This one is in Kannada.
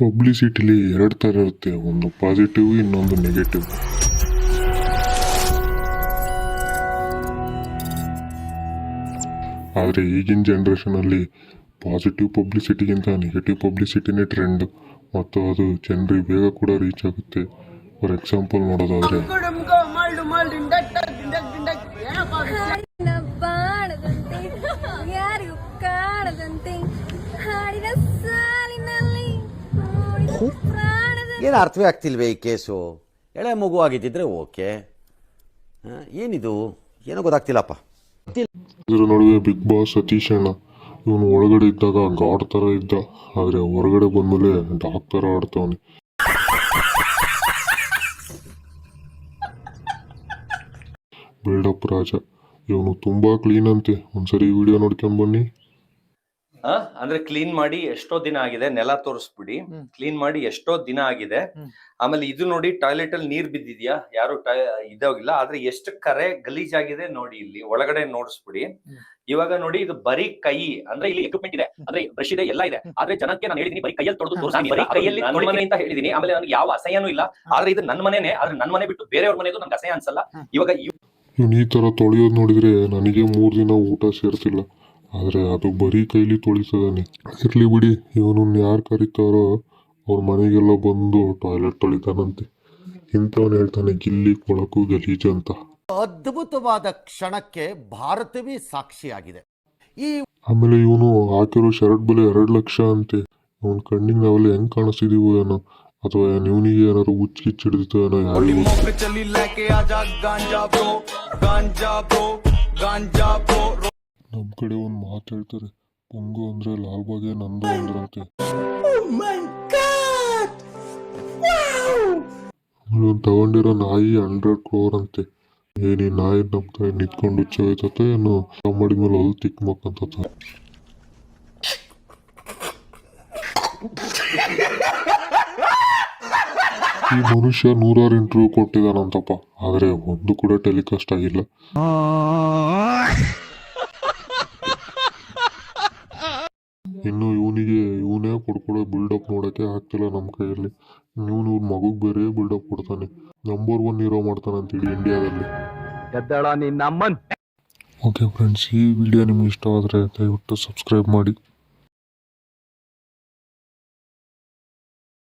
ಪಬ್ಲಿಸಿಟಿಲಿ ಎರಡು ಥರ ಇರುತ್ತೆ, ಒಂದು ಪಾಸಿಟಿವ್ ಇನ್ನೊಂದು ನೆಗೆಟಿವ್. ಆದರೆ ಈಗಿನ ಜನ್ರೇಷನಲ್ಲಿ ಪಾಸಿಟಿವ್ ಪಬ್ಲಿಸಿಟಿಗಿಂತ ನೆಗೆಟಿವ್ ಪಬ್ಲಿಸಿಟಿನೇ ಟ್ರೆಂಡ್, ಮತ್ತು ಅದು ಜನರಿಗೆ ಬೇಗ ಕೂಡ ರೀಚ್ ಆಗುತ್ತೆ. ಫಾರ್ ಎಕ್ಸಾಂಪಲ್ ನೋಡೋದಾದರೆ ಏನು ಅರ್ಥವೇ ಆಗ್ತಿಲ್ವೇ ಈ ಕೇಸು? ಎಳೆ ಮಗು ಆಗಿದ್ದಿದ್ರೆ ಓಕೆ, ಏನಿದು ಏನೋ ಗೊತ್ತಾಗ್ತಿಲ್ಲಪ್ಪ. ಇದರ ನಡುವೆ ಬಿಗ್ ಬಾಸ್ ಸತೀಶ್ ಅಣ್ಣ, ಇವನು ಒಳಗಡೆ ಇದ್ದಾಗ ಗಾಡ್ ಥರ ಇದ್ದ, ಆದರೆ ಹೊರಗಡೆ ಬಂದಮೇಲೆ ಡಾಕ್ ಥರ ಆಡ್ತವನೆ. ಬಿಲ್ಡಪ್ ರಾಜ, ಇವನು ತುಂಬಾ ಕ್ಲೀನ್ ಅಂತೆ. ಒಂದ್ಸರಿ ವಿಡಿಯೋ ನೋಡ್ಕೊಂಡ್ ಬನ್ನಿ. ಅಂದ್ರೆ ಕ್ಲೀನ್ ಮಾಡಿ ಎಷ್ಟೋ ದಿನ ಆಗಿದೆ, ನೆಲ ತೋರಿಸ್ಬಿಡಿ. ಕ್ಲೀನ್ ಮಾಡಿ ಎಷ್ಟೋ ದಿನ ಆಗಿದೆ. ಆಮೇಲೆ ಇದು ನೋಡಿ, ಟಾಯ್ಲೆಟ್ ಅಲ್ಲಿ ನೀರ್ ಬಿದ್ದಿದ್ಯಾ, ಯಾರು ಇದಾಗಿಲ್ಲ, ಆದ್ರೆ ಎಷ್ಟು ಕರೆ ಗಲೀಜ್ ಆಗಿದೆ ನೋಡಿ. ಇಲ್ಲಿ ಒಳಗಡೆ ನೋಡಿಸ್ಬಿಡಿ. ಇವಾಗ ನೋಡಿ, ಇದು ಬರೀ ಕೈ, ಅಂದ್ರೆ ಇಲ್ಲಿ ಎಕ್ವಿಪ್ಮೆಂಟ್ ಇದೆ, ಅಂದ್ರೆ ಬ್ರಷ್ ಇದೆ, ಎಲ್ಲ ಇದೆ. ಆದ್ರೆ ಜನಕ್ಕೆ ನಾನು ಹೇಳಿದೀನಿ ಬರೀ ಕೈಯಲ್ಲಿ ತೊಳೆದು ತೋರಿಸ್ತೀನಿ, ಬರೀ ಕೈಯಲ್ಲಿ ನನ್ನ ಮನೆ ಅಂತ ಹೇಳಿದೀನಿ. ಆಮೇಲೆ ನನಗೆ ಯಾವ ಅಸಹ್ಯನೂ ಇಲ್ಲ. ಆದ್ರೆ ಇದು ನನ್ನ ಮನೆನೇ, ಆದ್ರೆ ನನ್ನ ಮನೆ ಬಿಟ್ಟು ಬೇರೆಯವ್ರ ಮನೆದು ನನ್ಗೆ ಅಸಹ್ಯ ಅನ್ಸಲ್ಲ. ಇವಾಗ ಇವನು ಈ ತರ ತೊಳೆಯೋದು ನೋಡಿದ್ರೆ ನನಗೆ 3 ದಿನ ಊಟ ಸೇರ್ತಿಲ್ಲ, ಆದರೆ ಅದು ಬರೀ ಕೈಲಿ ತೊಳಿತದಾನೆ. ಇರ್ಲಿ ಬಿಡಿ, ಇವನು ಯಾರು ಕರೀತಾರೋ ಅವ್ರ ಮನೆಗೆಲ್ಲ ಬಂದು ಟಾಯ್ಲೆಟ್ ತೊಳಿತಾನಂತೆ. ಇಂಥವ್ನು ಹೇಳ್ತಾನೆ ಗಿಲ್ಲಿ ಕೊಳಕು ಗಲೀಜು ಅಂತ. ಅದ್ಭುತವಾದ ಕ್ಷಣಕ್ಕೆ ಭಾರತವೇ ಸಾಕ್ಷಿಯಾಗಿದೆ. ಆಮೇಲೆ ಇವನು ಹಾಕಿರೋ ಶರ್ಟ್ ಬೆಲೆ 2 ಲಕ್ಷ ಅಂತೆ. ಅವನ ಕಣ್ಣಿಗೆ ನಾವೆಲ್ಲ ಹೆಂಗ್ ಕಾಣಿಸ್ತಿದೀವೋ ಏನೋ, ಅಥವಾ ಇವನಿಗೆ ಏನಾದ್ರು ಹುಚ್ಚಿಚ್ಚು ಹಿಡಿದಿತ್ತು ಏನೋ, ಯಾರಿಗೂ. ನಮ್ ಕಡೆ ಒಂದು ಮಾತು ಹೇಳ್ತಾರೆ, ಪೊಂಗು ಅಂದ್ರೆ ಲಾಲ್ಬಾಗೆ ನಂದು ಅಂದ್ರಂತೆ. ತಗೊಂಡಿರೋ ನಾಯಿ 100 crore ಅಂತೆ. ಏನಿ ನಾಯಿ ನಮ್ ಕಡೆ ನಿಂತ್ಕೊಂಡು ಚೋಯ್ತತೆ ಏನು, ಮಾಡಿದ್ಮೇಲೆ ಅಲ್ಲಿ ತಿಕ್ಮಕ್ಕಂತ. ಈ ಮನುಷ್ಯ 100 ಇಂಟರ್ವ್ಯೂ ಕೊಟ್ಟಿದ್ದಾನಂತಪ್ಪ, ಆದ್ರೆ ಒಂದು ಕೂಡ ಟೆಲಿಕಾಸ್ಟ್ ಆಗಿಲ್ಲ. ಇನ್ನು ಇವನೇ ಕೊಡ್ಕೊಡೋ ಬಿಲ್ಡಪ್ ನೋಡಕ್ಕೆ ಆಗ್ತಿಲ್ಲ ನಮ್ಮ ಕೈಯಲ್ಲಿ. ಇವನು ಮಗುಗ್ ಬೇರೆ ಬಿಲ್ಡಪ್ ಕೊಡ್ತಾನೆ, ನಂಬರ್ 1 ಹೀರೋ ಮಾಡ್ತಾನಂತ ಇಡೀ ಇಂಡಿಯಾದಲ್ಲಿ. ಓಕೆ ಫ್ರೆಂಡ್ಸ್, ಈ ವಿಡಿಯೋ ನಿಮ್ಗೆ ಇಷ್ಟ ಆದರೆ ದಯವಿಟ್ಟು ಸಬ್ಸ್ಕ್ರೈಬ್ ಮಾಡಿ.